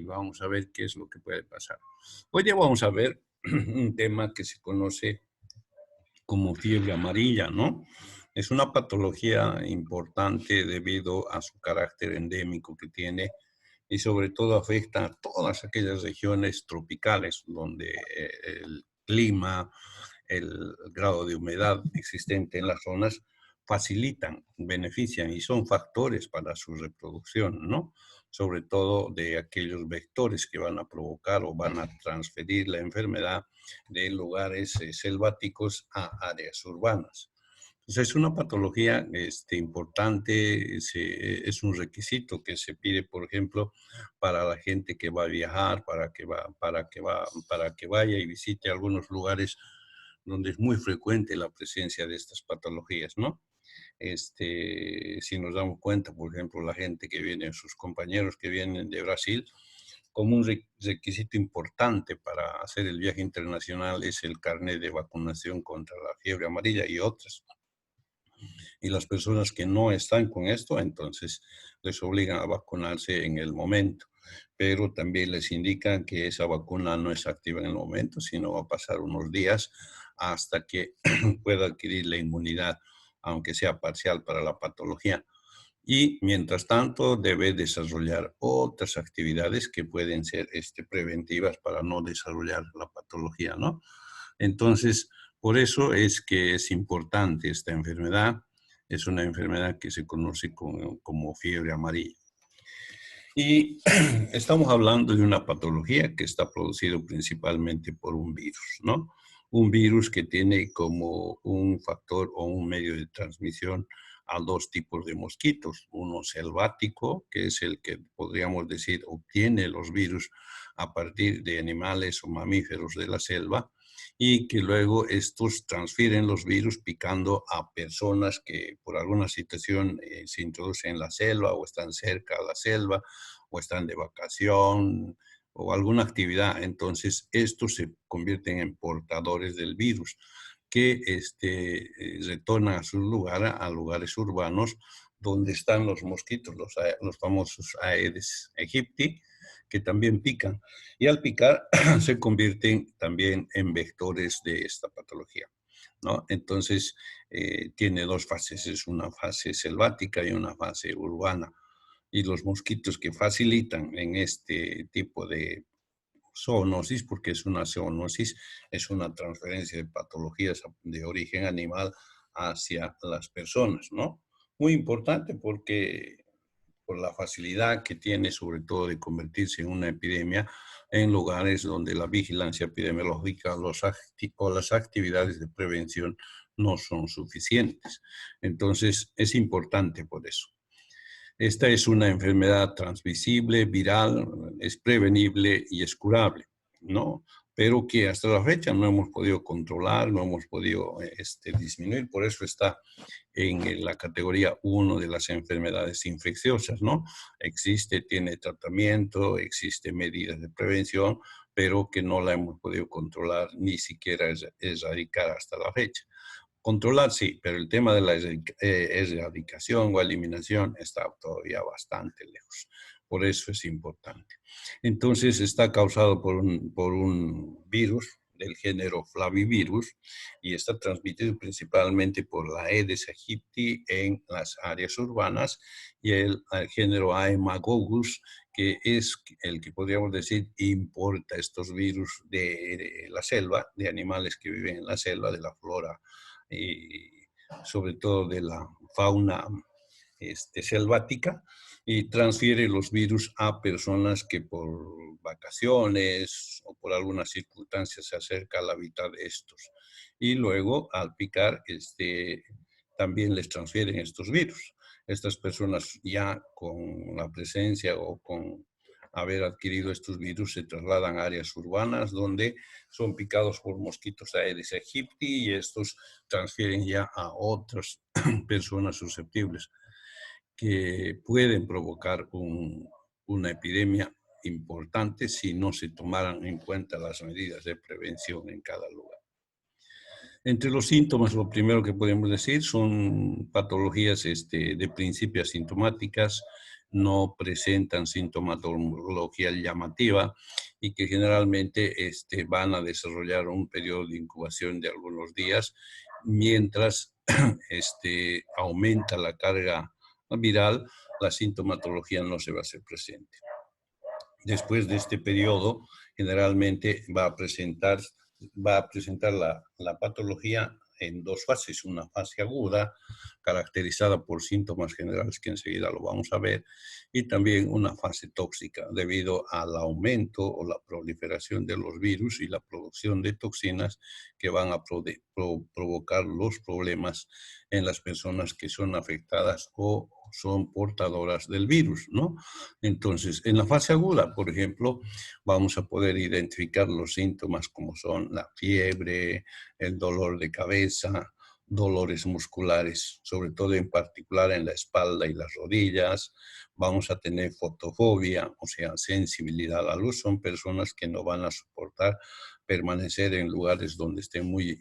vamos a ver qué es lo que puede pasar. Hoy día vamos a ver un tema que se conoce como fiebre amarilla, ¿no? Es una patología importante debido a su carácter endémico que tiene y sobre todo afecta a todas aquellas regiones tropicales donde el clima, el grado de humedad existente en las zonas facilitan, benefician y son factores para su reproducción, ¿no? Sobre todo de aquellos vectores que van a provocar o van a transferir la enfermedad de lugares selváticos a áreas urbanas. Entonces, es una patología importante, es un requisito que se pide, por ejemplo, para la gente que va a viajar, para que vaya y visite algunos lugares donde es muy frecuente la presencia de estas patologías, ¿no? Si nos damos cuenta, por ejemplo, la gente que viene, sus compañeros que vienen de Brasil, como un requisito importante para hacer el viaje internacional es el carnet de vacunación contra la fiebre amarilla y otras. Y las personas que no están con esto, entonces les obligan a vacunarse en el momento. Pero también les indican que esa vacuna no es activa en el momento, sino va a pasar unos días hasta que pueda adquirir la inmunidad, aunque sea parcial para la patología. Y mientras tanto debe desarrollar otras actividades que pueden ser preventivas para no desarrollar la patología, ¿no? Entonces, por eso es que es importante esta enfermedad. Es una enfermedad que se conoce como fiebre amarilla. Y estamos hablando de una patología que está producida principalmente por un virus, ¿no? Un virus que tiene como un factor o un medio de transmisión a dos tipos de mosquitos. Uno selvático, que es el que podríamos decir obtiene los virus a partir de animales o mamíferos de la selva, y que luego estos transfieren los virus picando a personas que por alguna situación se introducen en la selva o están cerca de la selva o están de vacación o alguna actividad. Entonces, estos se convierten en portadores del virus que retornan a su lugar, a lugares urbanos donde están los mosquitos, los famosos Aedes aegypti, que también pican. Y al picar se convierten también en vectores de esta patología, ¿no? Entonces, tiene dos fases, es una fase selvática y una fase urbana. Y los mosquitos que facilitan en este tipo de zoonosis, porque es una zoonosis, es una transferencia de patologías de origen animal hacia las personas, ¿no? Muy importante porque por la facilidad que tiene, sobre todo, de convertirse en una epidemia en lugares donde la vigilancia epidemiológica o las actividades de prevención no son suficientes. Entonces, es importante por eso. Esta es una enfermedad transmisible, viral, es prevenible y es curable, ¿no? Pero que hasta la fecha no hemos podido controlar, no hemos podido disminuir, por eso está en la categoría 1 de las enfermedades infecciosas, ¿no? Existe, tiene tratamiento, existe medidas de prevención, pero que no la hemos podido controlar ni siquiera erradicar hasta la fecha. Controlar sí, pero el tema de la erradicación o eliminación está todavía bastante lejos. Por eso es importante. Entonces está causado por un virus del género Flavivirus y está transmitido principalmente por la Aedes aegypti en las áreas urbanas y el género Haemococcus, que es el que podríamos decir importa estos virus de la selva, de animales que viven en la selva, de la flora y sobre todo de la fauna selvática, y transfiere los virus a personas que por vacaciones o por algunas circunstancias se acerca al hábitat de estos. Y luego, al picar, también les transfieren estos virus. Estas personas ya con la presencia o con haber adquirido estos virus se trasladan a áreas urbanas donde son picados por mosquitos Aedes aegypti y estos transfieren ya a otras personas susceptibles que pueden provocar una epidemia importante si no se tomaran en cuenta las medidas de prevención en cada lugar. Entre los síntomas, lo primero que podemos decir son patologías de principio asintomáticas, no presentan sintomatología llamativa y que generalmente van a desarrollar un periodo de incubación de algunos días, mientras aumenta la carga viral, la sintomatología no se va a hacer presente. Después de este periodo, generalmente va a presentar la patología en dos fases. Una fase aguda, caracterizada por síntomas generales que enseguida lo vamos a ver, y también una fase tóxica, debido al aumento o la proliferación de los virus y la producción de toxinas que van a provocar los problemas en las personas que son afectadas o son portadoras del virus, ¿no? Entonces, en la fase aguda, por ejemplo, vamos a poder identificar los síntomas como son la fiebre, el dolor de cabeza, dolores musculares, sobre todo en particular en la espalda y las rodillas. Vamos a tener fotofobia, o sea, sensibilidad a la luz. Son personas que no van a soportar permanecer en lugares donde estén muy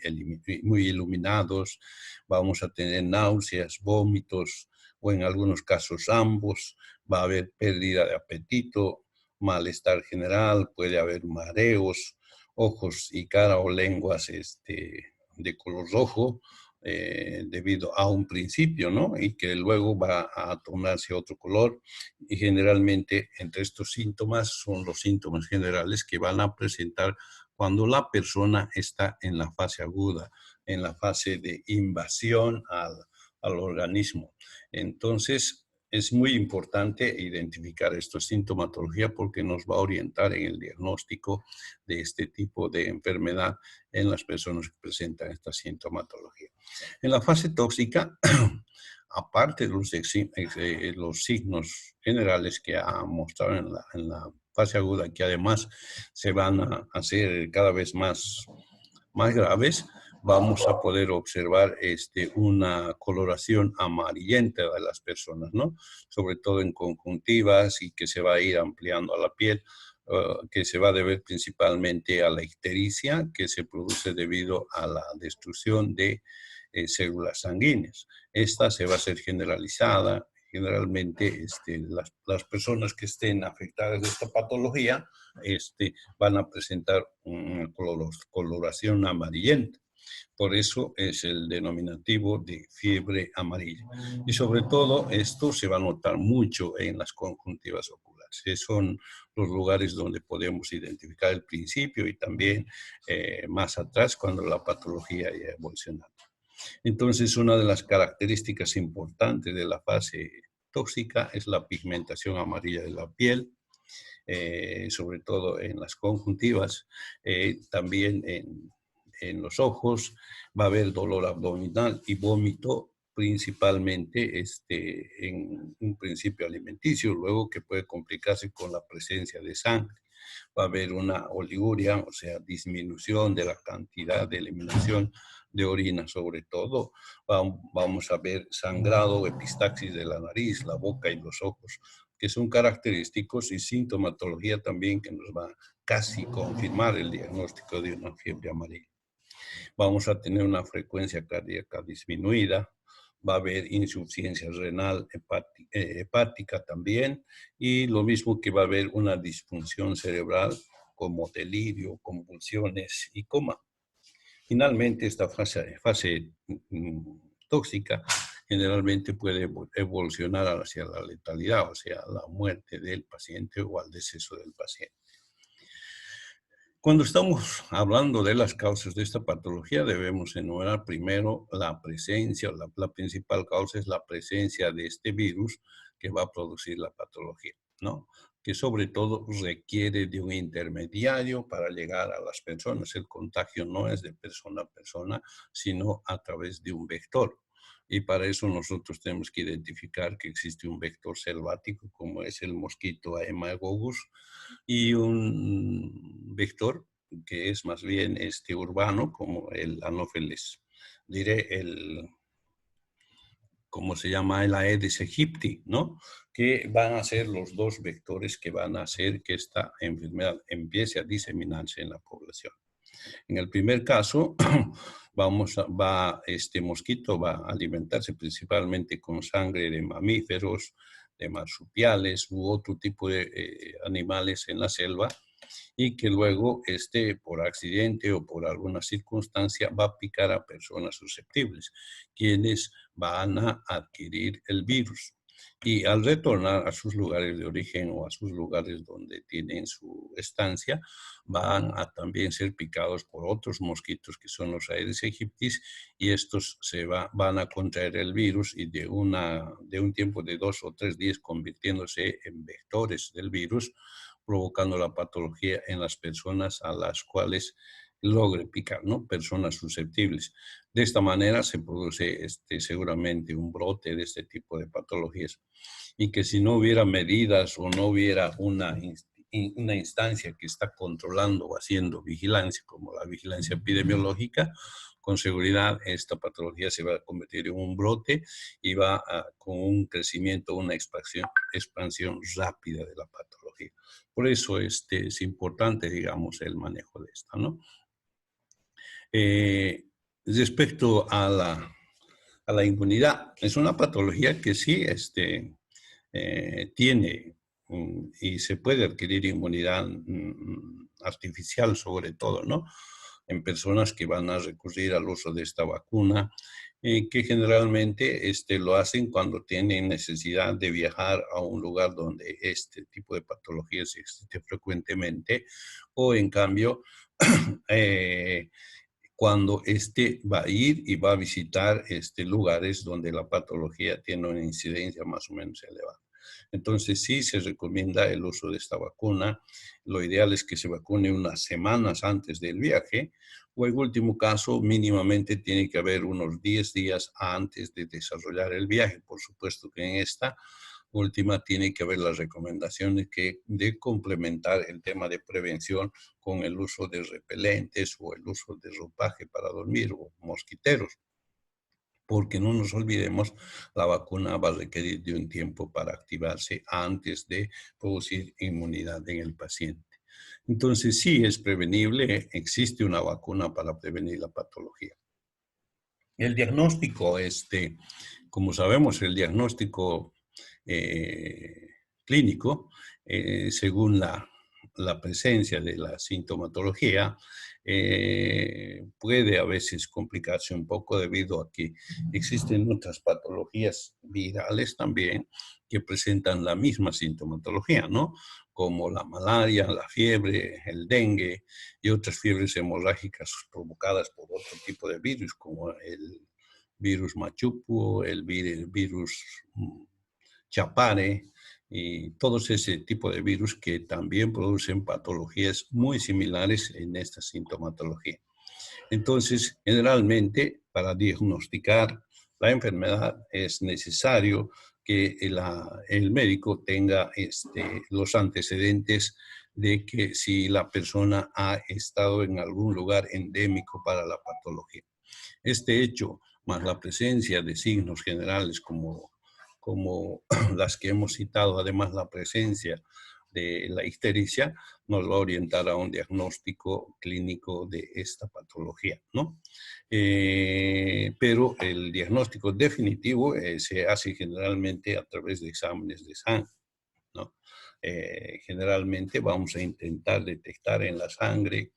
iluminados. Vamos a tener náuseas, vómitos, o en algunos casos ambos. Va a haber pérdida de apetito, malestar general, puede haber mareos, ojos y cara o lenguas de color rojo, debido a un principio, ¿no? Y que luego va a tornarse otro color. Y generalmente entre estos síntomas son los síntomas generales que van a presentar cuando la persona está en la fase aguda, en la fase de invasión al organismo. Entonces, es muy importante identificar esta sintomatología porque nos va a orientar en el diagnóstico de este tipo de enfermedad en las personas que presentan esta sintomatología. En la fase tóxica, aparte de los signos generales que ha mostrado en la fase aguda, que además se van a hacer cada vez más graves, vamos a poder observar una coloración amarillenta de las personas, ¿no? Sobre todo en conjuntivas y que se va a ir ampliando a la piel, que se va a deber principalmente a la ictericia que se produce debido a la destrucción de células sanguíneas. Esta se va a hacer generalizada. Generalmente las personas que estén afectadas de esta patología van a presentar una coloración amarillenta. Por eso es el denominativo de fiebre amarilla. Y sobre todo esto se va a notar mucho en las conjuntivas oculares. Son los lugares donde podemos identificar el principio y también más atrás cuando la patología ya ha evolucionado. Entonces, una de las características importantes de la fase tóxica es la pigmentación amarilla de la piel, sobre todo en las conjuntivas, también en los ojos. Va a haber dolor abdominal y vómito, principalmente en un principio alimenticio, luego que puede complicarse con la presencia de sangre. Va a haber una oliguria, o sea, disminución de la cantidad de eliminación de orina, sobre todo. Vamos a ver sangrado, epistaxis de la nariz, la boca y los ojos, que son característicos, y sintomatología también que nos va a casi confirmar el diagnóstico de una fiebre amarilla. Vamos a tener una frecuencia cardíaca disminuida, va a haber insuficiencia renal hepática también, y lo mismo que va a haber una disfunción cerebral como delirio, convulsiones y coma. Finalmente, esta fase tóxica generalmente puede evolucionar hacia la letalidad, o sea, la muerte del paciente o al deceso del paciente. Cuando estamos hablando de las causas de esta patología, debemos enumerar primero la presencia, la principal causa es la presencia de este virus que va a producir la patología, ¿no? Que sobre todo requiere de un intermediario para llegar a las personas. El contagio no es de persona a persona, sino a través de un vector. Y para eso nosotros tenemos que identificar que existe un vector selvático, como es el mosquito Haemococcus, y un vector que es más bien urbano, como el Anopheles. Diré ¿cómo se llama? El Aedes aegypti, ¿no? Que van a ser los dos vectores que van a hacer que esta enfermedad empiece a diseminarse en la población. En el primer caso, este mosquito va a alimentarse principalmente con sangre de mamíferos, de marsupiales u otro tipo de animales en la selva, y que luego por accidente o por alguna circunstancia va a picar a personas susceptibles, quienes van a adquirir el virus. Y al retornar a sus lugares de origen o a sus lugares donde tienen su estancia, van a también ser picados por otros mosquitos que son los Aedes aegyptis, y estos van a contraer el virus y de un tiempo de 2 o 3 días convirtiéndose en vectores del virus, provocando la patología en las personas a las cuales logre picar, ¿no? Personas susceptibles. De esta manera se produce seguramente un brote de este tipo de patologías, y que si no hubiera medidas o no hubiera una instancia que está controlando o haciendo vigilancia, como la vigilancia epidemiológica, con seguridad esta patología se va a convertir en un brote y con un crecimiento, una expansión rápida de la patología. Por eso es importante, digamos, el manejo de esta, ¿no? Respecto a la inmunidad, es una patología que sí tiene y se puede adquirir inmunidad artificial sobre todo, ¿no? En personas que van a recurrir al uso de esta vacuna, que generalmente lo hacen cuando tienen necesidad de viajar a un lugar donde este tipo de patologías existe frecuentemente, o en cambio, cuando va a ir y va a visitar lugares donde la patología tiene una incidencia más o menos elevada. Entonces sí se recomienda el uso de esta vacuna. Lo ideal es que se vacune unas semanas antes del viaje, o en último caso mínimamente tiene que haber unos 10 días antes de desarrollar el viaje. Por supuesto que en esta última tiene que haber las recomendaciones de complementar el tema de prevención con el uso de repelentes o el uso de ropaje para dormir o mosquiteros, porque no nos olvidemos, la vacuna va a requerir de un tiempo para activarse antes de producir inmunidad en el paciente. Entonces, sí es prevenible, existe una vacuna para prevenir la patología. El diagnóstico, como sabemos, el diagnóstico clínico, según la presencia de la sintomatología, puede a veces complicarse un poco debido a que existen otras patologías virales también que presentan la misma sintomatología, ¿no? Como la malaria, la fiebre, el dengue y otras fiebres hemorrágicas provocadas por otro tipo de virus, como el virus machupo, el virus chapare, y todos ese tipo de virus que también producen patologías muy similares en esta sintomatología. Entonces, generalmente, para diagnosticar la enfermedad es necesario que el médico tenga los antecedentes de que si la persona ha estado en algún lugar endémico para la patología. Este hecho, más la presencia de signos generales como las que hemos citado, además la presencia de la ictericia, nos va a orientar a un diagnóstico clínico de esta patología, ¿no? Pero el diagnóstico definitivo se hace generalmente a través de exámenes de sangre, ¿no? Generalmente vamos a intentar detectar en la sangre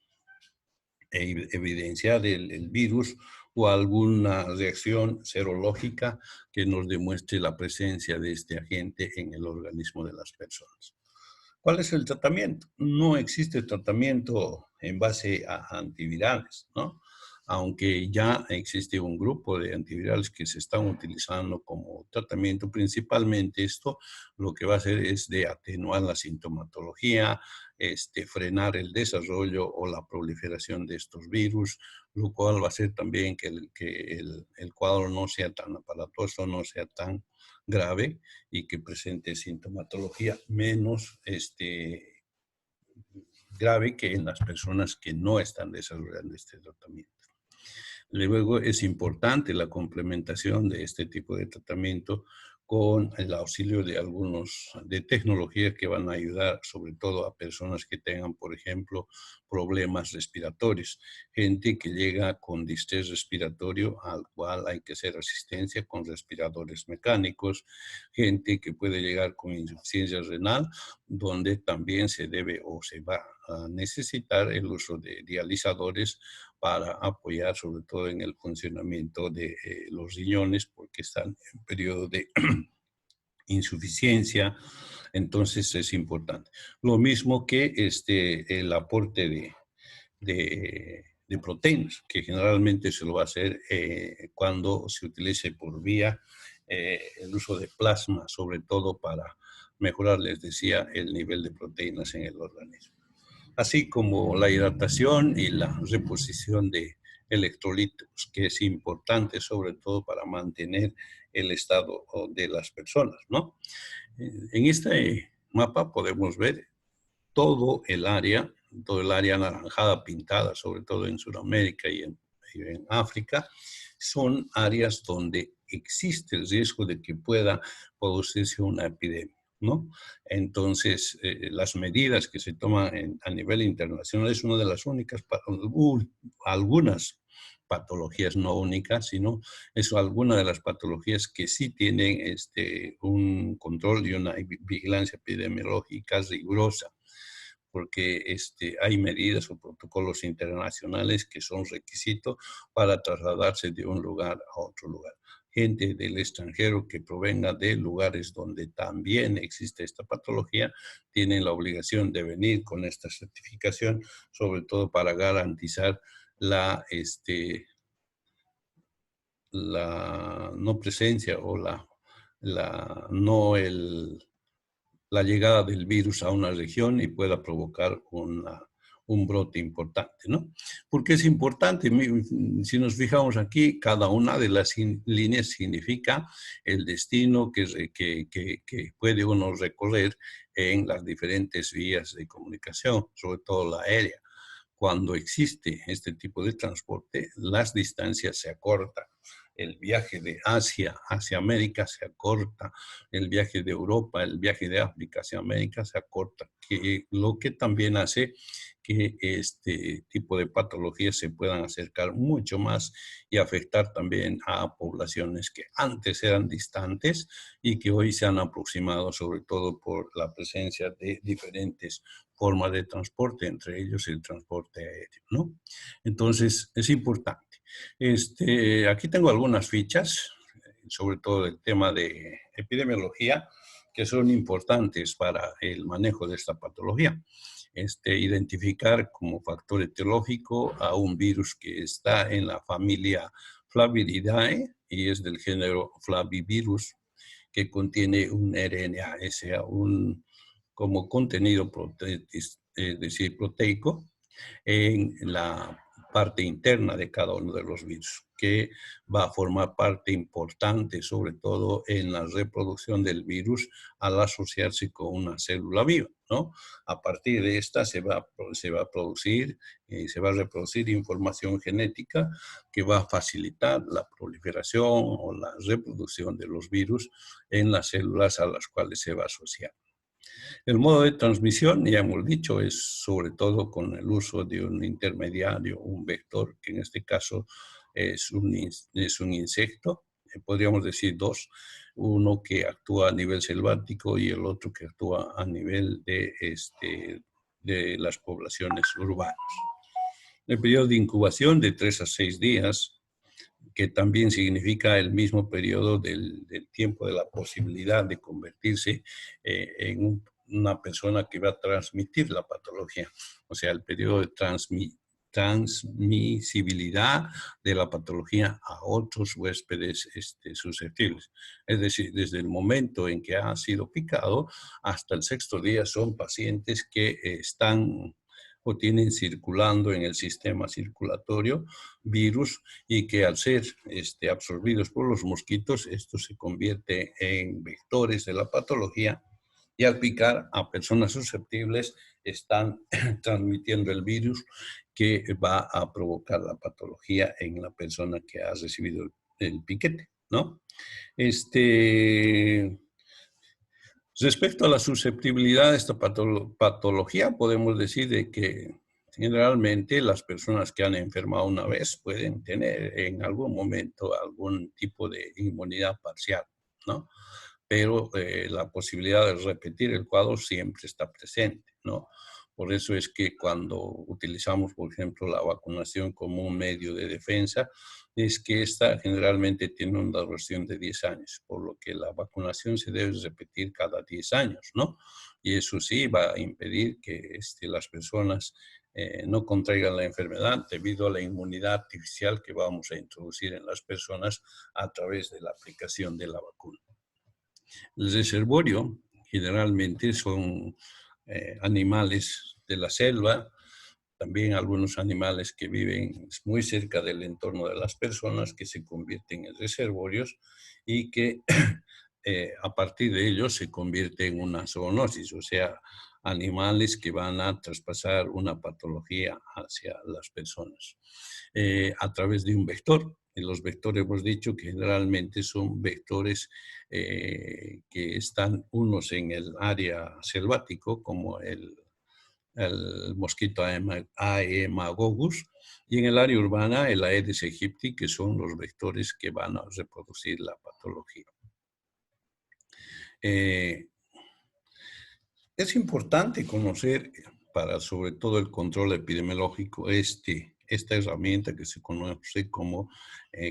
evidenciar el virus o alguna reacción serológica que nos demuestre la presencia de este agente en el organismo de las personas. ¿Cuál es el tratamiento? No existe tratamiento en base a antivirales, ¿no? Aunque ya existe un grupo de antivirales que se están utilizando como tratamiento, principalmente esto lo que va a hacer es de atenuar la sintomatología, frenar el desarrollo o la proliferación de estos virus, lo cual va a hacer también que el cuadro no sea tan aparatoso, no sea tan grave, y que presente sintomatología menos grave que en las personas que no están desarrollando este tratamiento. Luego es importante la complementación de este tipo de tratamiento con el auxilio de de tecnologías que van a ayudar sobre todo a personas que tengan, por ejemplo, problemas respiratorios. Gente que llega con distrés respiratorio al cual hay que hacer asistencia con respiradores mecánicos. Gente que puede llegar con insuficiencia renal, donde también se debe o se va a necesitar el uso de dializadores para apoyar sobre todo en el funcionamiento de los riñones porque están en periodo de insuficiencia, entonces es importante. Lo mismo que el aporte de proteínas, que generalmente se lo va a hacer cuando se utilice por vía el uso de plasma, sobre todo para mejorar, les decía, el nivel de proteínas en el organismo, así como la hidratación y la reposición de electrolitos, que es importante sobre todo para mantener el estado de las personas, ¿no? En este mapa podemos ver todo el área anaranjada pintada, sobre todo en Sudamérica y en África, son áreas donde existe el riesgo de que pueda producirse una epidemia, ¿no? Entonces, las medidas que se toman a nivel internacional es una de las únicas, algunas patologías, no únicas, sino es alguna de las patologías que sí tienen un control y una vigilancia epidemiológica rigurosa, porque hay medidas o protocolos internacionales que son requisitos para trasladarse de un lugar a otro lugar. Gente del extranjero que provenga de lugares donde también existe esta patología, tienen la obligación de venir con esta certificación, sobre todo para garantizar la no presencia o no la llegada del virus a una región y pueda provocar un brote importante, ¿no? Porque es importante, si nos fijamos aquí, cada una de las líneas significa el destino que puede uno recorrer en las diferentes vías de comunicación, sobre todo la aérea. Cuando existe este tipo de transporte, las distancias se acortan. El viaje de Asia hacia América se acorta, el viaje de Europa, el viaje de África hacia América se acorta, lo que también hace que este tipo de patologías se puedan acercar mucho más y afectar también a poblaciones que antes eran distantes y que hoy se han aproximado, sobre todo por la presencia de diferentes formas de transporte, entre ellos el transporte aéreo, ¿no? Entonces, es importante. Aquí tengo algunas fichas, sobre todo el tema de epidemiología, que son importantes para el manejo de esta patología. Identificar como factor etiológico a un virus que está en la familia Flaviridae y es del género Flavivirus, que contiene un RNA, como contenido es decir, proteico, en la parte interna de cada uno de los virus, que va a formar parte importante, sobre todo en la reproducción del virus al asociarse con una célula viva, ¿no? A partir de esta se va a producir, se va a reproducir información genética que va a facilitar la proliferación o la reproducción de los virus en las células a las cuales se va a asociar. El modo de transmisión, ya hemos dicho, es sobre todo con el uso de un intermediario, un vector, que en este caso es un insecto, podríamos decir dos, uno que actúa a nivel selvático y el otro que actúa a nivel de las poblaciones urbanas. El periodo de incubación de 3 a 6 días, que también significa el mismo periodo del tiempo de la posibilidad de convertirse en una persona que va a transmitir la patología. O sea, el periodo de transmisibilidad de la patología a otros huéspedes susceptibles. Es decir, desde el momento en que ha sido picado hasta el 6º día son pacientes que están o tienen circulando en el sistema circulatorio virus y que al ser absorbidos por los mosquitos, esto se convierte en vectores de la patología y al picar a personas susceptibles están transmitiendo el virus que va a provocar la patología en la persona que ha recibido el piquete, ¿no? Este, Respecto a la susceptibilidad de esta patología, podemos decir de que generalmente las personas que han enfermado una vez pueden tener en algún momento algún tipo de inmunidad parcial, ¿no? Pero la posibilidad de repetir el cuadro siempre está presente, ¿no? Por eso es que cuando utilizamos, por ejemplo, la vacunación como un medio de defensa, es que esta generalmente tiene una duración de 10 años, por lo que la vacunación se debe repetir cada 10 años, ¿no? Y eso sí va a impedir que las personas no contraigan la enfermedad debido a la inmunidad artificial que vamos a introducir en las personas a través de la aplicación de la vacuna. El reservorio generalmente son animales de la selva, también algunos animales que viven muy cerca del entorno de las personas que se convierten en reservorios y que a partir de ellos se convierte en una zoonosis, o sea, animales que van a traspasar una patología hacia las personas a través de un vector. Y los vectores hemos dicho que generalmente son vectores que están unos en el área selvático, como el mosquito Aemagogus, y en el área urbana el Aedes aegypti, que son los vectores que van a reproducir la patología. Es importante conocer, para sobre todo el control epidemiológico, esta herramienta que se conoce como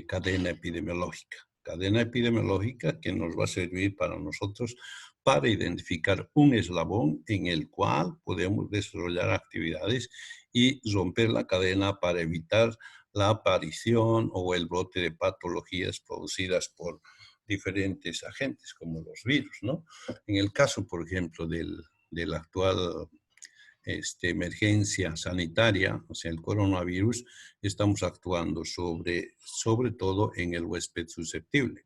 cadena epidemiológica. Cadena epidemiológica que nos va a servir para nosotros para identificar un eslabón en el cual podemos desarrollar actividades y romper la cadena para evitar la aparición o el brote de patologías producidas por diferentes agentes como los virus, ¿no? En el caso, por ejemplo, de la actual emergencia sanitaria, o sea, el coronavirus, estamos actuando sobre todo en el huésped susceptible.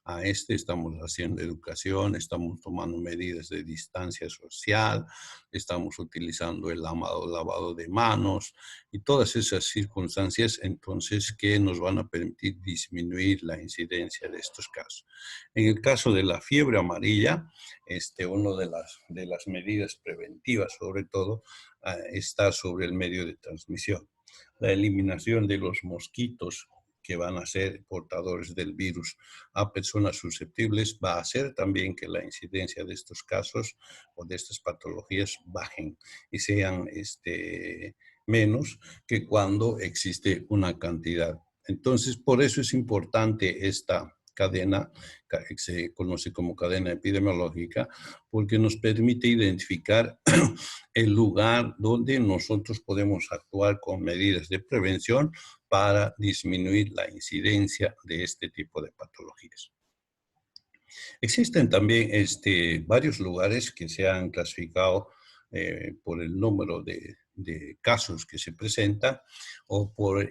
A estamos haciendo educación, estamos tomando medidas de distancia social, estamos utilizando el lavado de manos y todas esas circunstancias, entonces, que nos van a permitir disminuir la incidencia de estos casos. En el caso de la fiebre amarilla, una de las medidas preventivas, sobre todo, está sobre el medio de transmisión. La eliminación de los mosquitos que van a ser portadores del virus a personas susceptibles va a hacer también que la incidencia de estos casos o de estas patologías bajen y sean menos que cuando existe una cantidad. Entonces, por eso es importante esta cadena, que se conoce como cadena epidemiológica, porque nos permite identificar el lugar donde nosotros podemos actuar con medidas de prevención para disminuir la incidencia de este tipo de patologías. Existen también varios lugares que se han clasificado por el número de casos que se presentan o por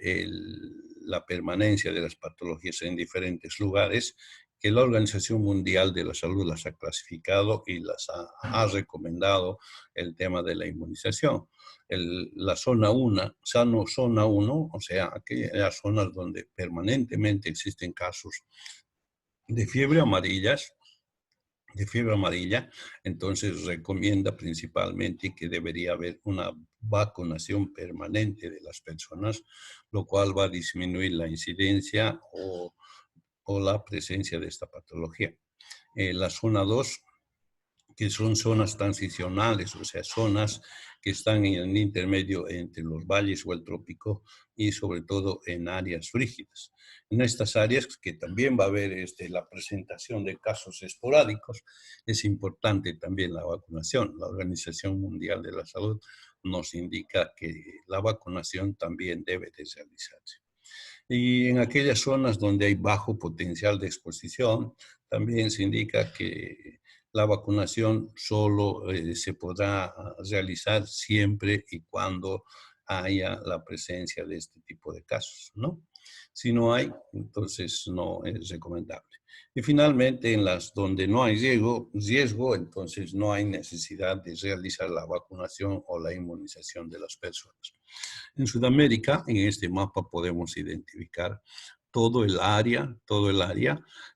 la permanencia de las patologías en diferentes lugares, que la Organización Mundial de la Salud las ha clasificado y las ha recomendado el tema de la inmunización. La zona 1, zona 1, o sea, aquellas zonas donde permanentemente existen casos de fiebre amarilla, entonces recomienda principalmente que debería haber una vacunación permanente de las personas, lo cual va a disminuir la incidencia o la presencia de esta patología. La zona 2, que son zonas transicionales, o sea, zonas que están en el intermedio entre los valles o el trópico y sobre todo en áreas frígidas. En estas áreas que también va a haber la presentación de casos esporádicos, es importante también la vacunación. La Organización Mundial de la Salud nos indica que la vacunación también debe de realizarse. Y en aquellas zonas donde hay bajo potencial de exposición, también se indica que la vacunación solo se podrá realizar siempre y cuando haya la presencia de este tipo de casos, ¿no? Si no hay, entonces no es recomendable. Y finalmente, en las donde no hay riesgo, entonces no hay necesidad de realizar la vacunación o la inmunización de las personas. En Sudamérica, en este mapa podemos identificar todo el área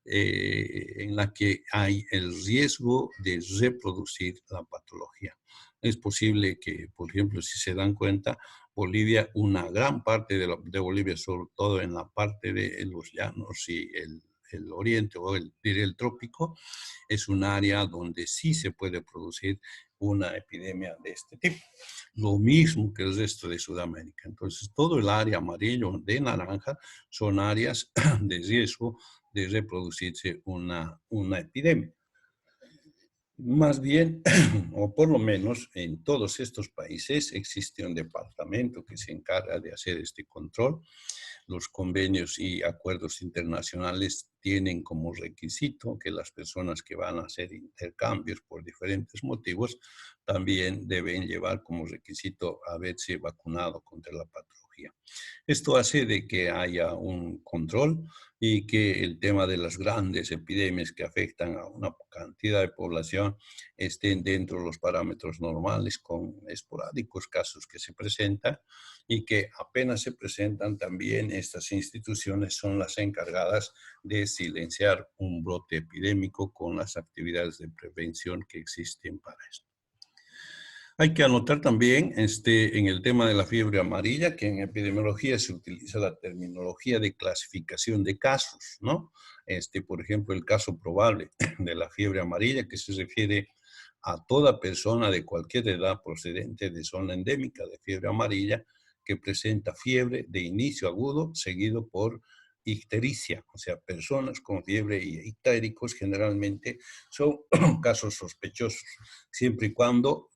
en la que hay el riesgo de reproducir la patología. Es posible que, por ejemplo, si se dan cuenta, Bolivia, una gran parte de Bolivia, sobre todo en la parte de los llanos y el oriente o el trópico, es un área donde sí se puede producir una epidemia de este tipo. Lo mismo que el resto de Sudamérica. Entonces, todo el área amarillo de naranja son áreas de riesgo de reproducirse una epidemia. Más bien, o por lo menos en todos estos países existe un departamento que se encarga de hacer este control. Los convenios y acuerdos internacionales tienen como requisito que las personas que van a hacer intercambios por diferentes motivos también deben llevar como requisito haberse vacunado contra la patología. Esto hace de que haya un control y que el tema de las grandes epidemias que afectan a una cantidad de población estén dentro de los parámetros normales con esporádicos casos que se presentan y que apenas se presentan también estas instituciones son las encargadas de silenciar un brote epidémico con las actividades de prevención que existen para esto. Hay que anotar también en el tema de la fiebre amarilla que en epidemiología se utiliza la terminología de clasificación de casos, ¿no? Por ejemplo, el caso probable de la fiebre amarilla que se refiere a toda persona de cualquier edad procedente de zona endémica de fiebre amarilla que presenta fiebre de inicio agudo seguido por ictericia, o sea, personas con fiebre y ictéricos generalmente son casos sospechosos, siempre y cuando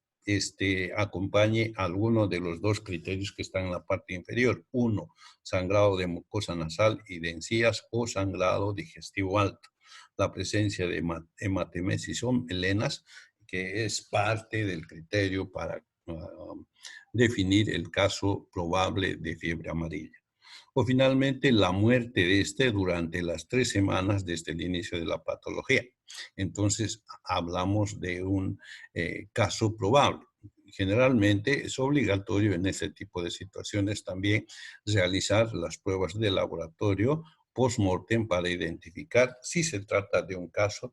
acompañe alguno de los dos criterios que están en la parte inferior. Uno, sangrado de mucosa nasal y de encías o sangrado digestivo alto. La presencia de hematemesis o melenas, que es parte del criterio para definir el caso probable de fiebre amarilla. O finalmente, la muerte de durante las 3 semanas desde el inicio de la patología. Entonces, hablamos de un caso probable. Generalmente es obligatorio en ese tipo de situaciones también realizar las pruebas de laboratorio post-mortem para identificar si se trata de un caso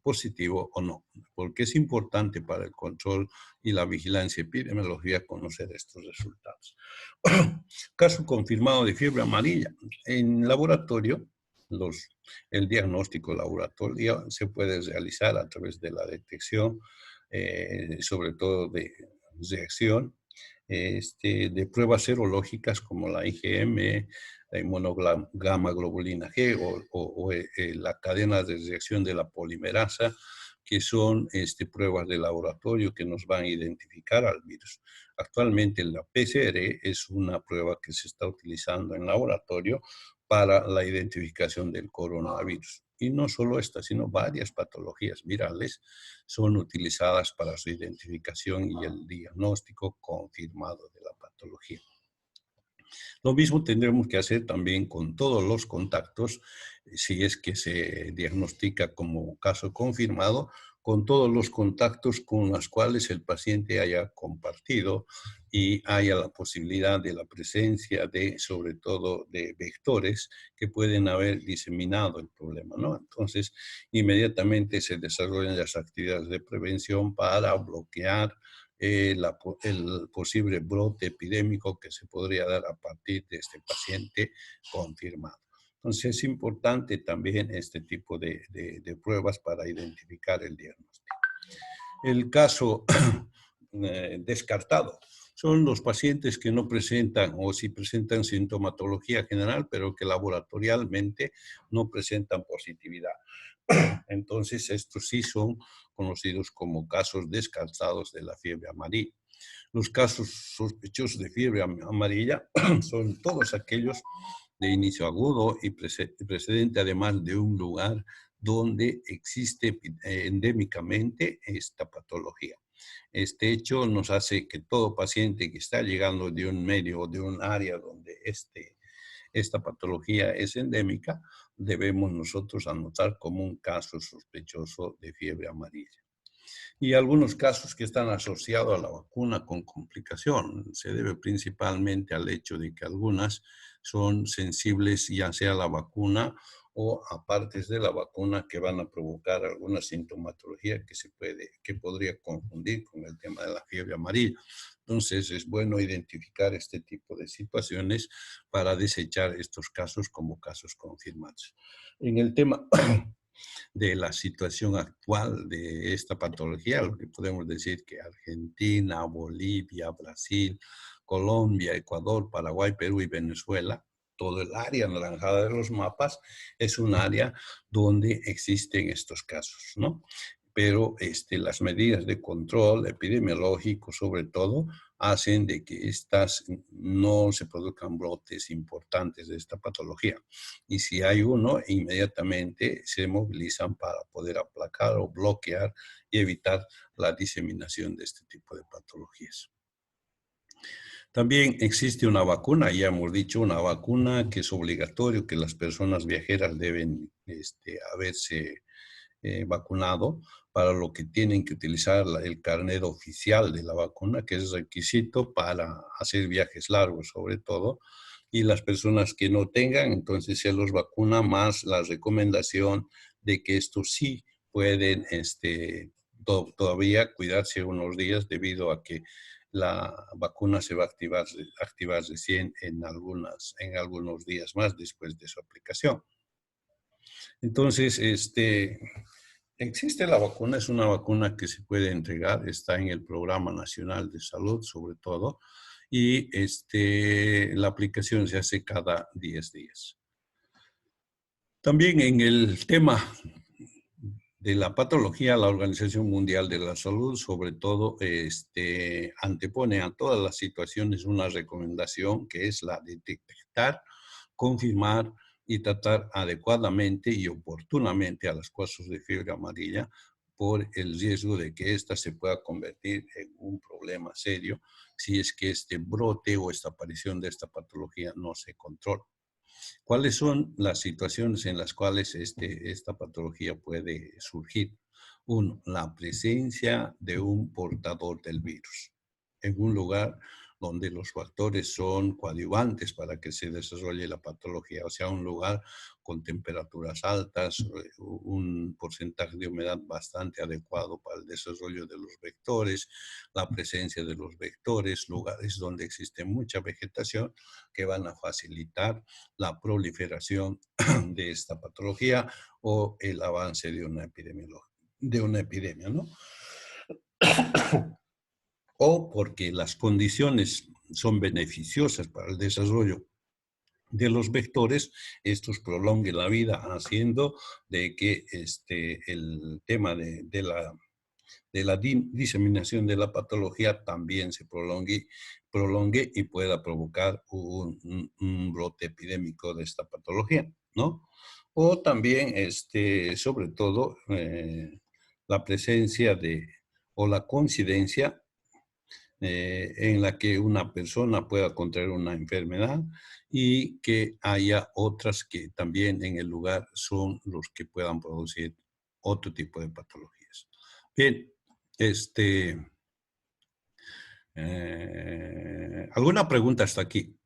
positivo o no, porque es importante para el control y la vigilancia epidemiológica conocer estos resultados. Caso confirmado de fiebre amarilla. En laboratorio, el diagnóstico laboratorio se puede realizar a través de la detección, sobre todo de reacción, de pruebas serológicas como la IgM, la inmunogama globulina G o la cadena de reacción de la polimerasa, que son pruebas de laboratorio que nos van a identificar al virus. Actualmente la PCR es una prueba que se está utilizando en laboratorio para la identificación del coronavirus. Y no solo esta, sino varias patologías virales son utilizadas para su identificación y el diagnóstico confirmado de la patología. Lo mismo tendremos que hacer también con todos los contactos, si es que se diagnostica como caso confirmado, con todos los contactos con los cuales el paciente haya compartido y haya la posibilidad de la presencia de, sobre todo, de vectores que pueden haber diseminado el problema, ¿no? Entonces, inmediatamente se desarrollan las actividades de prevención para bloquear el posible brote epidémico que se podría dar a partir de este paciente confirmado. Entonces es importante también este tipo de pruebas para identificar el diagnóstico. El caso descartado son los pacientes que no presentan o si presentan sintomatología general, pero que laboratorialmente no presentan positividad. Entonces, estos sí son conocidos como casos descartados de la fiebre amarilla. Los casos sospechosos de fiebre amarilla son todos aquellos de inicio agudo y precedente además de un lugar donde existe endémicamente esta patología. Este hecho nos hace que todo paciente que está llegando de un medio o de un área donde esta patología es endémica, debemos nosotros anotar como un caso sospechoso de fiebre amarilla. y algunos casos que están asociados a la vacuna con complicación. Se debe principalmente al hecho de que algunas son sensibles ya sea a la vacuna o a partes de la vacuna que van a provocar alguna sintomatología que podría confundir con el tema de la fiebre amarilla. Entonces, es bueno identificar este tipo de situaciones para desechar estos casos como casos confirmados. En el tema de la situación actual de esta patología, lo que podemos decir que Argentina, Bolivia, Brasil, Colombia, Ecuador, Paraguay, Perú y Venezuela, todo el área anaranjada de los mapas es un área donde existen estos casos, ¿no? Pero las medidas de control epidemiológico, sobre todo, hacen de que estas no se produzcan brotes importantes de esta patología. Y si hay uno, inmediatamente se movilizan para poder aplacar o bloquear y evitar la diseminación de este tipo de patologías. También existe una vacuna, ya hemos dicho, una vacuna que es obligatorio que las personas viajeras deben haberse vacunado, para lo que tienen que utilizar el carnet oficial de la vacuna, que es requisito para hacer viajes largos, sobre todo. Y las personas que no tengan, entonces se los vacuna más la recomendación de que estos sí pueden todavía cuidarse unos días debido a que la vacuna se va a activar recién en algunos días más después de su aplicación. Entonces, existe la vacuna, es una vacuna que se puede entregar, está en el Programa Nacional de Salud sobre todo, y la aplicación se hace cada 10 días. También en el tema de la patología, la Organización Mundial de la Salud, sobre todo, antepone a todas las situaciones una recomendación que es la de detectar, confirmar y tratar adecuadamente y oportunamente a los casos de fiebre amarilla por el riesgo de que ésta se pueda convertir en un problema serio si es que este brote o esta aparición de esta patología no se controla. ¿Cuáles son las situaciones en las cuales esta patología puede surgir? Uno, la presencia de un portador del virus en un lugar donde los factores son coadyuvantes para que se desarrolle la patología, o sea, un lugar con temperaturas altas, un porcentaje de humedad bastante adecuado para el desarrollo de los vectores, la presencia de los vectores, lugares donde existe mucha vegetación que van a facilitar la proliferación de esta patología o el avance de una epidemia, ¿no? O porque las condiciones son beneficiosas para el desarrollo de los vectores, estos prolonguen la vida, haciendo de que el tema de la diseminación de la patología también se prolongue y pueda provocar un brote epidémico de esta patología, ¿no? O también, sobre todo, la presencia o la coincidencia en la que una persona pueda contraer una enfermedad y que haya otras que también en el lugar son los que puedan producir otro tipo de patologías. Bien, ¿alguna pregunta hasta aquí?